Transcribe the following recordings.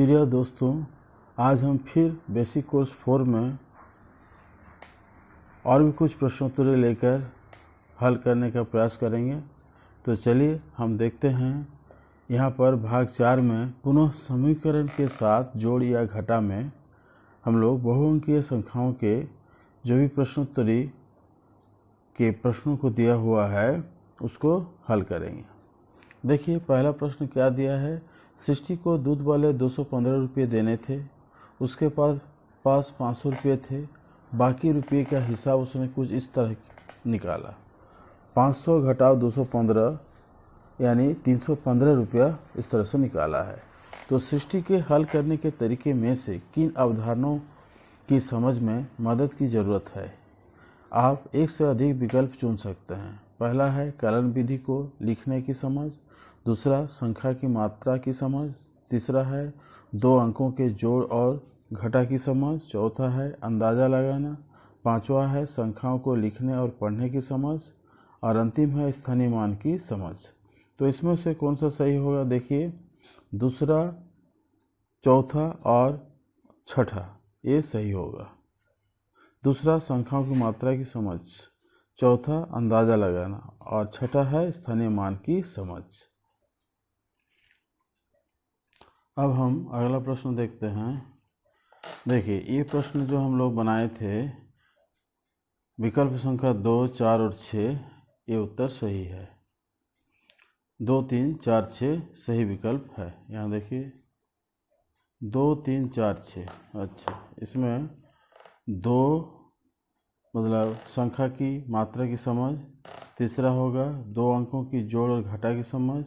प्रिय दोस्तों, आज हम फिर बेसिक कोर्स 4 में और भी कुछ प्रश्नोत्तरी लेकर हल करने का प्रयास करेंगे। तो चलिए हम देखते हैं। यहाँ पर भाग 4 में पुनः समीकरण के साथ जोड़ या घटा में हम लोग बहुअंकीय संख्याओं के जो भी प्रश्नोत्तरी के प्रश्नों को दिया हुआ है उसको हल करेंगे। देखिए पहला प्रश्न क्या दिया है। सृष्टि को दूध वाले 215 रुपये देने थे, उसके पास 500 रुपये थे। बाकी रुपये का हिसाब उसने कुछ इस तरह निकाला। 500 घटाव 215 यानी 315 रुपया इस तरह से निकाला है। तो सृष्टि के हल करने के तरीके में से किन अवधारणाओं की समझ में मदद की ज़रूरत है। आप एक से अधिक विकल्प चुन सकते हैं। पहला है कलन विधि को लिखने की समझ, दूसरा संख्या की मात्रा की समझ, तीसरा है 2 अंकों के जोड़ और घटा की समझ, चौथा है अंदाज़ा लगाना, पांचवा है संख्याओं को लिखने और पढ़ने की समझ और अंतिम है स्थानीय मान की समझ। तो इसमें से कौन सा सही होगा। देखिए दूसरा, चौथा और छठा ये सही होगा। दूसरा संख्याओं की मात्रा की समझ, चौथा अंदाज़ा लगाना और छठा है स्थानीय मान की समझ। अब हम अगला प्रश्न देखते हैं। देखिए ये प्रश्न जो हम लोग बनाए थे, विकल्प संख्या 2, 4 और 6, ये उत्तर सही है। 2, 3, 4, 6 सही विकल्प है। यहाँ देखिए 2, 3, 4, 6। अच्छा, इसमें 2 मतलब संख्या की मात्रा की समझ, तीसरा होगा 2 अंकों की जोड़ और घटा की समझ,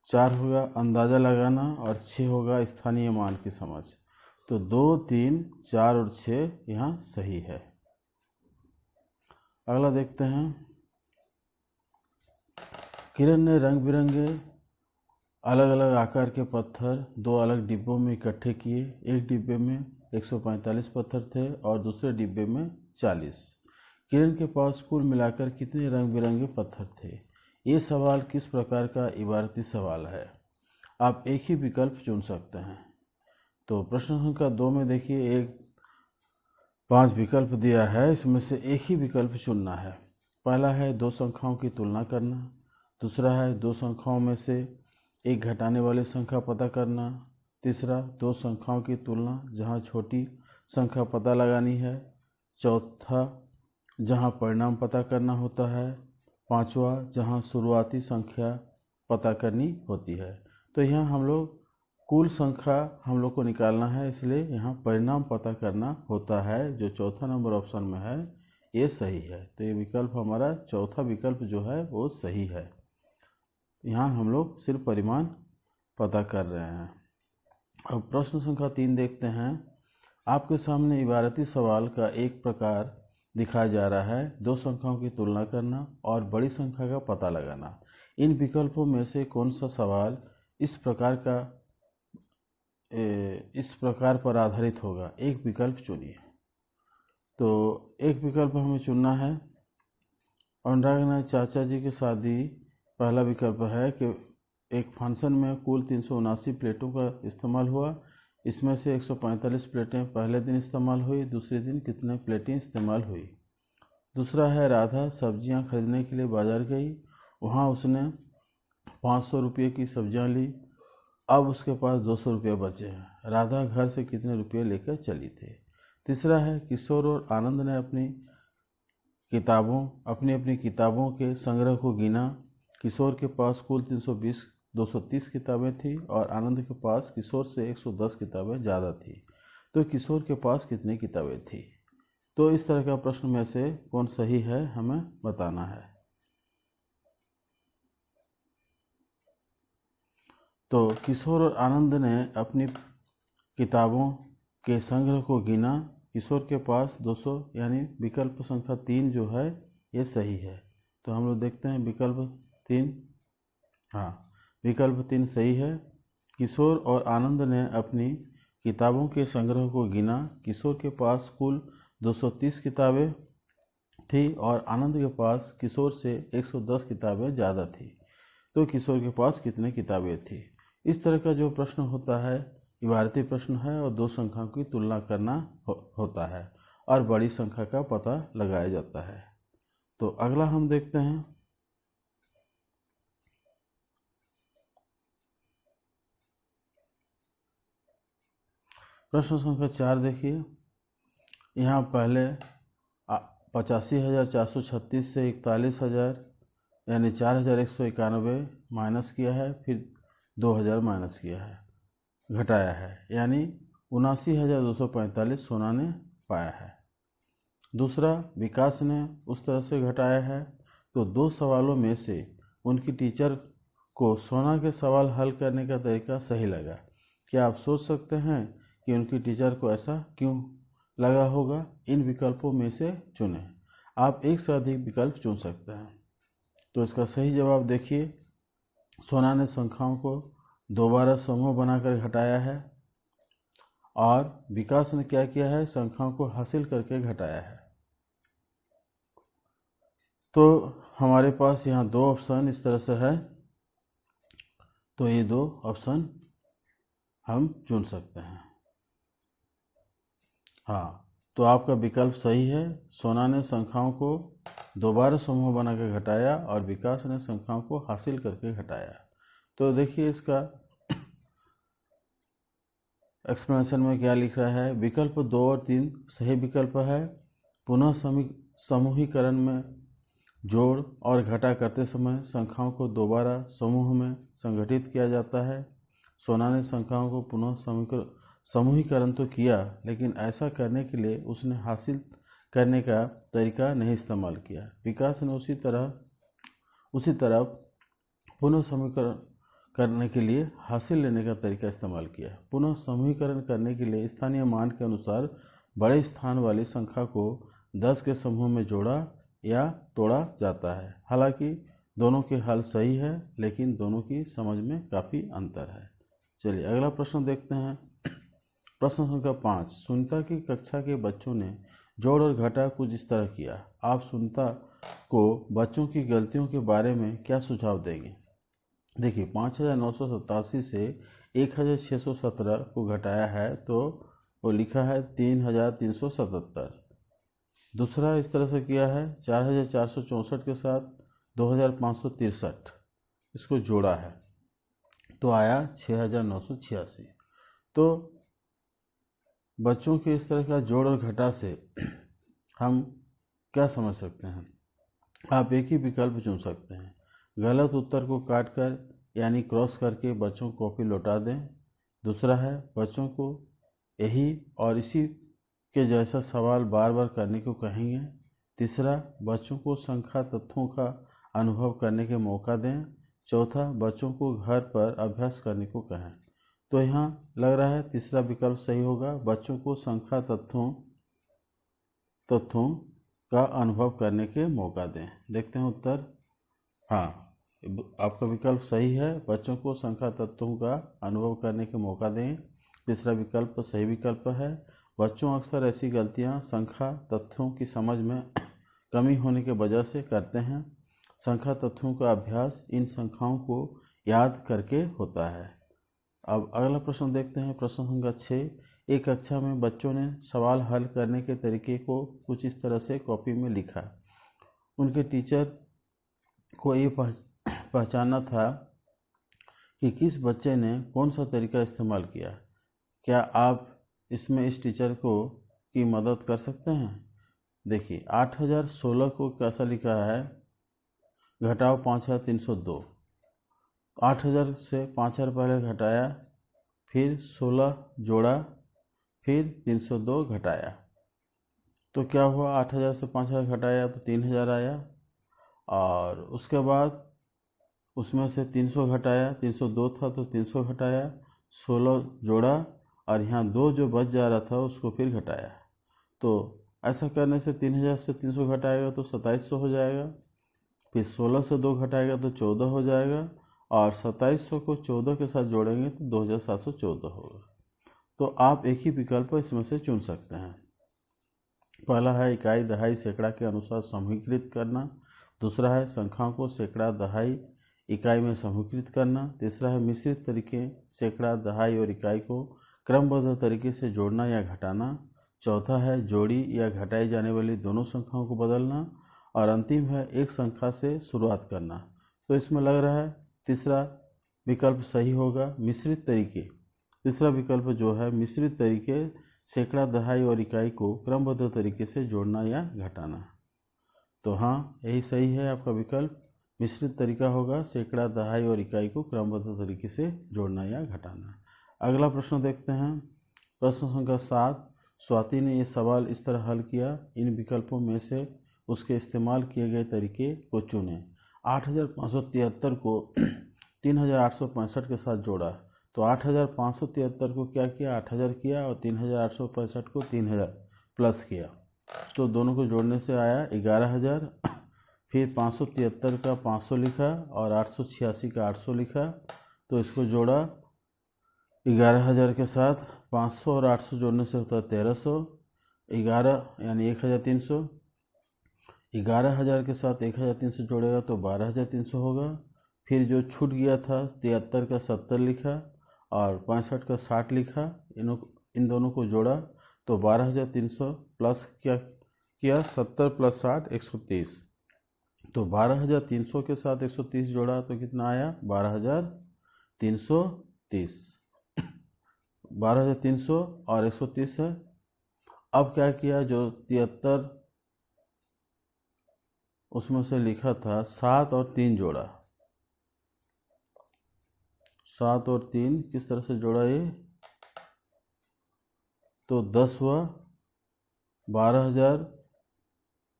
4 होगा अंदाज़ा लगाना और 6 होगा स्थानीय मान की समझ। तो 2, 3, 4 और 6 यहाँ सही है। अगला देखते हैं। किरण ने रंग बिरंगे अलग अलग आकार के पत्थर 2 अलग डिब्बों में इकट्ठे किए। एक डिब्बे में 145 पत्थर थे और दूसरे डिब्बे में 40। किरण के पास कुल मिलाकर कितने रंग बिरंगे पत्थर थे। ये सवाल किस प्रकार का इबारती सवाल है। आप एक ही विकल्प चुन सकते हैं। तो प्रश्न संख्या 2 में देखिए 5 विकल्प दिया है, इसमें से एक ही विकल्प चुनना है। पहला है 2 संख्याओं की तुलना करना, दूसरा है 2 संख्याओं में से एक घटाने वाली संख्या पता करना, तीसरा 2 संख्याओं की तुलना जहां छोटी संख्या पता लगानी है, चौथा जहां परिणाम पता करना होता है, पांचवा जहां शुरुआती संख्या पता करनी होती है। तो यहाँ हम लोग कुल संख्या हम लोग को निकालना है, इसलिए यहाँ परिणाम पता करना होता है। जो चौथा नंबर ऑप्शन में है ये सही है। तो ये विकल्प हमारा चौथा विकल्प जो है वो सही है। यहाँ हम लोग सिर्फ परिमाण पता कर रहे हैं। अब प्रश्न संख्या 3 देखते हैं। आपके सामने इबारती सवाल का एक प्रकार दिखाया जा रहा है। 2 संख्याओं की तुलना करना और बड़ी संख्या का पता लगाना। इन विकल्पों में से कौन सा सवाल इस प्रकार पर आधारित होगा। एक विकल्प चुनिए। तो एक विकल्प हमें चुनना है। अनुराग ने चाचा जी की शादी, पहला विकल्प है कि एक फंक्शन में कुल 379 प्लेटों का इस्तेमाल हुआ। इसमें से 145 प्लेटें पहले दिन इस्तेमाल हुई, दूसरे दिन कितने प्लेटें इस्तेमाल हुई। दूसरा है राधा सब्जियां खरीदने के लिए बाज़ार गई, वहां उसने 500 रुपये की सब्जियां ली। अब उसके पास 200 रुपये बचे हैं। राधा घर से कितने रुपये लेकर चली थी। तीसरा है किशोर और आनंद ने अपनी किताबों के संग्रह को गिना। किशोर के पास कुल 230 किताबें थी और आनंद के पास किशोर से 110 किताबें ज़्यादा थी। तो किशोर के पास कितनी किताबें थी। तो इस तरह का प्रश्न में से कौन सही है हमें बताना है। तो किशोर और आनंद ने अपनी किताबों के संग्रह को गिना। किशोर के पास 200 यानी विकल्प संख्या 3 जो है ये सही है। तो हम लोग देखते हैं विकल्प 3। हाँ, विकल्प 3 सही है। किशोर और आनंद ने अपनी किताबों के संग्रह को गिना। किशोर के पास कुल 230 किताबें थी और आनंद के पास किशोर से 110 किताबें ज़्यादा थी। तो किशोर के पास कितनी किताबें थी। इस तरह का जो प्रश्न होता है इबारती प्रश्न है और दो संख्याओं की तुलना करना होता है और बड़ी संख्या का पता लगाया जाता है। तो अगला हम देखते हैं प्रश्न संख्या 4। देखिए यहाँ पहले 85,436 से 41,000 यानी 4,191 माइनस किया है, फिर 2,000 माइनस किया है, घटाया है, यानी 79,245 सोना ने पाया है। दूसरा, विकास ने उस तरह से घटाया है। तो दो सवालों में से उनकी टीचर को सोना के सवाल हल करने का तरीका सही लगा। क्या आप सोच सकते हैं कि उनकी टीचर को ऐसा क्यों लगा होगा? इन विकल्पों में से चुनें। आप एक से अधिक विकल्प चुन सकते हैं। तो इसका सही जवाब देखिए, सोना ने संख्याओं को दोबारा समूह बनाकर घटाया है और विकास ने क्या किया है? संख्याओं को हासिल करके घटाया है। तो हमारे पास यहाँ दो ऑप्शन इस तरह से है, तो ये दो ऑप्शन हम चुन सकते हैं। हाँ, तो आपका विकल्प सही है। सोना ने संख्याओं को दोबारा समूह बनाकर घटाया और विकास ने संख्याओं को हासिल करके घटाया। तो देखिए इसका एक्सप्लेनेशन में क्या लिख रहा है। विकल्प 2 और 3 सही विकल्प है। पुनः समूहीकरण में जोड़ और घटा करते समय संख्याओं को दोबारा समूह में संगठित किया जाता है। सोना ने संख्याओं को पुनः समूहीकरण तो किया, लेकिन ऐसा करने के लिए उसने हासिल करने का तरीका नहीं इस्तेमाल किया। विकास ने उसी तरह पुनः समूहीकरण करने के लिए हासिल लेने का तरीका इस्तेमाल किया। पुनः समूहीकरण करने के लिए स्थानीय मान के अनुसार बड़े स्थान वाली संख्या को 10 के समूह में जोड़ा या तोड़ा जाता है। हालांकि दोनों के हल सही है, लेकिन दोनों की समझ में काफ़ी अंतर है। चलिए अगला प्रश्न देखते हैं। प्रश्न संख्या 5। सुनीता की कक्षा के बच्चों ने जोड़ और घटा कुछ इस तरह किया। आप सुनीता को बच्चों की गलतियों के बारे में क्या सुझाव देंगे? देखिए 5,987 से 1,617 को घटाया है, तो वो लिखा है 3,377। दूसरा इस तरह से किया है 4,464 के साथ 2,563, इसको जोड़ा है तो आया 6,986। तो बच्चों के इस तरह का जोड़ और घटा से हम क्या समझ सकते हैं? आप एक ही विकल्प चुन सकते हैं। गलत उत्तर को काट कर यानी क्रॉस करके बच्चों को कॉपी लौटा दें। दूसरा है बच्चों को यही और इसी के जैसा सवाल बार बार करने को कहेंगे। तीसरा, बच्चों को संख्या तत्वों का अनुभव करने के मौका दें। चौथा, बच्चों को घर पर अभ्यास करने को कहें। तो यहाँ लग रहा है तीसरा विकल्प सही होगा, बच्चों को संख्या तत्वों का अनुभव करने के मौका दें। देखते हैं उत्तर। हाँ, आपका विकल्प सही है, बच्चों को संख्या तत्वों का अनुभव करने के मौका दें। तीसरा विकल्प सही विकल्प है। बच्चों अक्सर ऐसी गलतियां संख्या तत्वों की समझ में कमी होने के वजह से करते हैं। संख्या तत्वों का अभ्यास इन संख्याओं को याद करके होता है। अब अगला प्रश्न देखते हैं। प्रश्न संख्या 6। एक कक्षा में बच्चों ने सवाल हल करने के तरीके को कुछ इस तरह से कॉपी में लिखा। उनके टीचर को ये पहचानना था कि किस बच्चे ने कौन सा तरीका इस्तेमाल किया। क्या आप इसमें इस टीचर की मदद कर सकते हैं? देखिए 8,016 को कैसा लिखा है, घटाओ 5,302। 8,000 से 5,000 पहले घटाया, फिर 16 जोड़ा, फिर 302 घटाया। तो क्या हुआ, 8,000 से 5,000 घटाया तो 3,000 आया, और उसके बाद उसमें से 300 घटाया, 302 था तो 300 घटाया, 16 जोड़ा, और यहाँ 2 जो बच जा रहा था उसको फिर घटाया। तो ऐसा करने से 3,000 से 300 घटाएगा तो 2,700 हो जाएगा, फिर 16 से 2 घटाएगा तो 14 हो जाएगा, और 2,700 को 14 के साथ जोड़ेंगे तो 2,714 होगा। तो आप एक ही विकल्प इसमें से चुन सकते हैं। पहला है इकाई दहाई सैकड़ा के अनुसार समूहीकृत करना। दूसरा है संख्याओं को सैकड़ा दहाई इकाई में समूहीकृत करना। तीसरा है मिश्रित तरीके सैकड़ा दहाई और इकाई को क्रमबद्ध तरीके से जोड़ना या घटाना। चौथा है जोड़ी या घटाई जाने वाली दोनों संख्याओं को बदलना। और अंतिम है एक संख्या से शुरुआत करना। तो इसमें लग रहा है तीसरा विकल्प सही होगा, मिश्रित तरीके। तीसरा विकल्प जो है मिश्रित तरीके, सैकड़ा, दहाई और इकाई को क्रमबद्ध तरीके से जोड़ना या घटाना। तो हाँ, यही सही है आपका विकल्प, मिश्रित तरीका होगा, सैकड़ा, दहाई और इकाई को क्रमबद्ध तरीके से जोड़ना या घटाना। अगला प्रश्न देखते हैं। प्रश्न संख्या 7। स्वाति ने ये सवाल इस तरह हल किया, इन विकल्पों में से उसके इस्तेमाल किए गए तरीके को चुनें। 8573 को 3865 के साथ जोड़ा। तो 8573 को क्या किया, 8000 किया, और 3865 को 3000 प्लस किया। तो दोनों को जोड़ने से आया 11000। फिर 573 का 500 लिखा और 886 का 800 लिखा। तो इसको जोड़ा 11000 के साथ। 500 और 800 जोड़ने से होता है 1300। 11 यानी 1300। 11000 के साथ 1300 जोड़ेगा तो 12300 होगा। फिर जो छूट गया था 73 का 70 लिखा और 65 का 60 लिखा। इन दोनों को जोड़ा तो 12300 प्लस क्या किया, 70 प्लस 60 130। तो 12300 के साथ 130 जोड़ा तो कितना आया, 12330। 12300 और 130 है। अब क्या किया, जो 73 उसमें से लिखा था 7 और 3 जोड़ा। 7 और 3 किस तरह से जोड़ा ये, तो 10 हुआ। 12000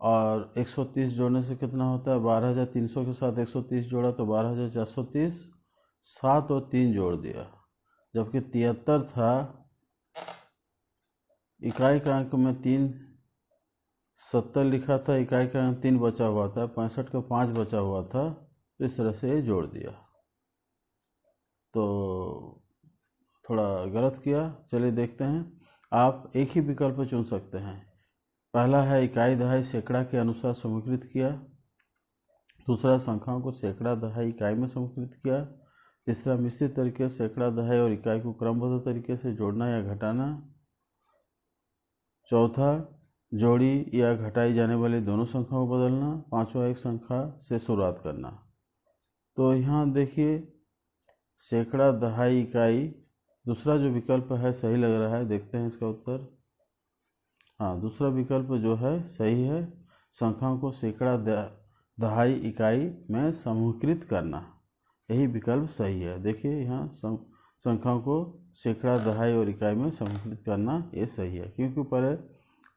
और 130 जोड़ने से कितना होता है, 12300 के साथ 130 जोड़ा तो 12430। 7 और 3 जोड़ दिया, जबकि 73 था, इकाई का अंक में 3 70 लिखा था, इकाई का अंक 3 बचा हुआ था, 65 का 5 बचा हुआ था। इस तरह से जोड़ दिया, तो थोड़ा गलत किया। चलिए देखते हैं। आप एक ही विकल्प चुन सकते हैं। पहला है इकाई, दहाई, सैकड़ा के अनुसार समूहीकृत किया। दूसरा संख्याओं को सैकड़ा, दहाई, इकाई में समूहीकृत किया। तीसरा मिश्रित तरीके से सैकड़ा, दहाई और इकाई को क्रमबद्ध तरीके से जोड़ना या घटाना। चौथा जोड़ी या घटाई जाने वाली दोनों संख्याओं को बदलना। पांचवा एक संख्या से शुरुआत करना। तो यहाँ देखिए सैकड़ा, दहाई, इकाई, दूसरा जो विकल्प है सही लग रहा है। देखते हैं इसका उत्तर। हाँ, दूसरा विकल्प जो है सही है, संख्याओं को सैकड़ा, दहाई, इकाई में समूहीकृत करना, यही विकल्प सही है। देखिए यहाँ संख्याओं को सैकड़ा, दहाई और इकाई में समूहीकृत करना ये सही है, क्योंकि पहले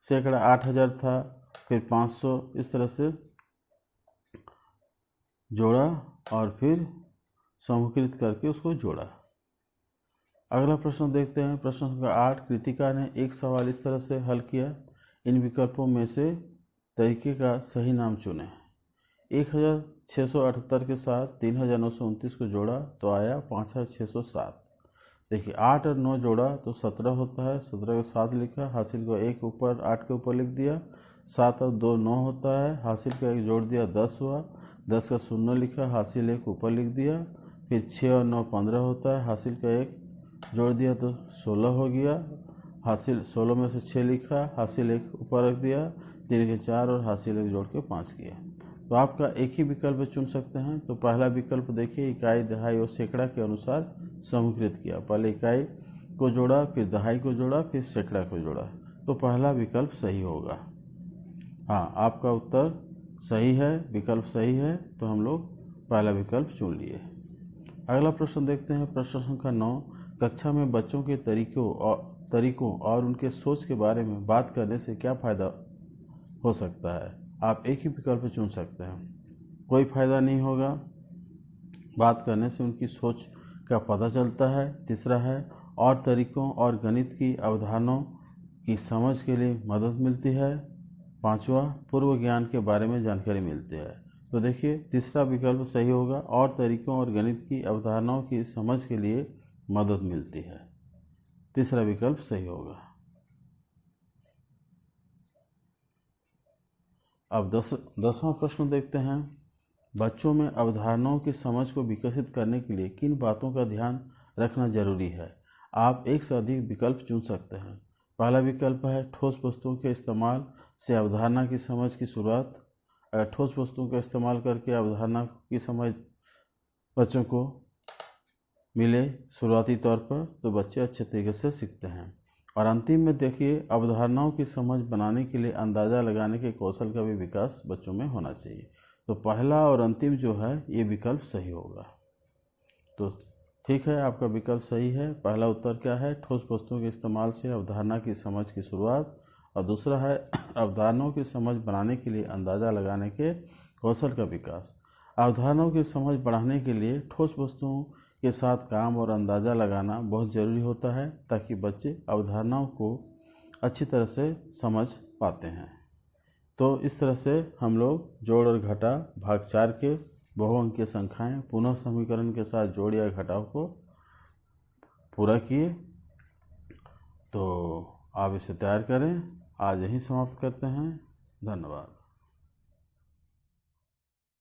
सैकड़ा 8000 था, फिर 500, इस तरह से जोड़ा और फिर समूहीकृत करके उसको जोड़ा। अगला प्रश्न देखते हैं। प्रश्न संख्या 8। कृतिका ने एक सवाल इस तरह से हल किया, इन विकल्पों में से तरीके का सही नाम चुनें। 1678 के साथ 3929 को जोड़ा तो आया 5607। देखिए 8 और 9 जोड़ा तो 17 होता है, 17 का 7 लिखा, हासिल को 1 ऊपर 8 के ऊपर लिख दिया। 7 और 2 9 होता है, हासिल का 1 जोड़ दिया, 10 हुआ। 10 का 0 लिखा, हासिल 1 ऊपर लिख दिया। फिर 6 और 9 15 होता है, हासिल का 1 जोड़ दिया तो 16 हो गया। हासिल 16 में से 6 लिखा, हासिल 1 ऊपर रख दिया, 3 के 4 और हासिल 1 जोड़ के 5 किया। तो आपका एक ही विकल्प चुन सकते हैं। तो पहला विकल्प देखिए, इकाई, दहाई और सैकड़ा के अनुसार समूहीकृत किया। पहले इकाई को जोड़ा, फिर दहाई को जोड़ा, फिर सैकड़ा को जोड़ा, तो पहला विकल्प सही होगा। हाँ, आपका उत्तर सही है, विकल्प सही है, तो हम लोग पहला विकल्प चुन लिए। अगला प्रश्न देखते हैं। प्रश्न संख्या 9। कक्षा में बच्चों के तरीकों और उनके सोच के बारे में बात करने से क्या फ़ायदा हो सकता है। आप एक ही विकल्प चुन सकते हैं। कोई फ़ायदा नहीं होगा, बात करने से उनकी सोच का पता चलता है। तीसरा है और तरीकों और गणित की अवधारणाओं की समझ के लिए मदद मिलती है। पांचवा पूर्व ज्ञान के बारे में जानकारी मिलती है। तो देखिए तीसरा विकल्प सही होगा, और तरीकों और गणित की अवधारणाओं की समझ के लिए मदद मिलती है। तीसरा विकल्प सही होगा। अब 10वां प्रश्न देखते हैं। बच्चों में अवधारणाओं की समझ को विकसित करने के लिए किन बातों का ध्यान रखना जरूरी है। आप एक से अधिक विकल्प चुन सकते हैं। पहला विकल्प है ठोस वस्तुओं के इस्तेमाल से अवधारणा की समझ की शुरुआत। अगर ठोस वस्तुओं का इस्तेमाल करके अवधारणा की समझ बच्चों को मिले शुरुआती तौर पर, तो बच्चे अच्छे तरीके से सीखते हैं। और अंतिम में देखिए, अवधारणाओं की समझ बनाने के लिए अंदाज़ा लगाने के कौशल का भी विकास बच्चों में होना चाहिए। तो पहला और अंतिम जो है ये विकल्प सही होगा। तो ठीक है, आपका विकल्प सही है। पहला उत्तर क्या है? ठोस वस्तुओं के इस्तेमाल से अवधारणा की समझ की शुरुआत। और दूसरा है अवधारणाओं की समझ बनाने के लिए अंदाज़ा लगाने के कौशल का विकास। अवधारणाओं की समझ बढ़ाने के लिए ठोस वस्तुओं के साथ काम और अंदाज़ा लगाना बहुत ज़रूरी होता है, ताकि बच्चे अवधारणाओं को अच्छी तरह से समझ पाते हैं। तो इस तरह से हम लोग जोड़ और घटा भाग 4 के बहुअंकीय संख्याएं पुनः समीकरण के साथ जोड़ या घटाव को पूरा किए। तो आप इसे तैयार करें। आज यहीं समाप्त करते हैं। धन्यवाद।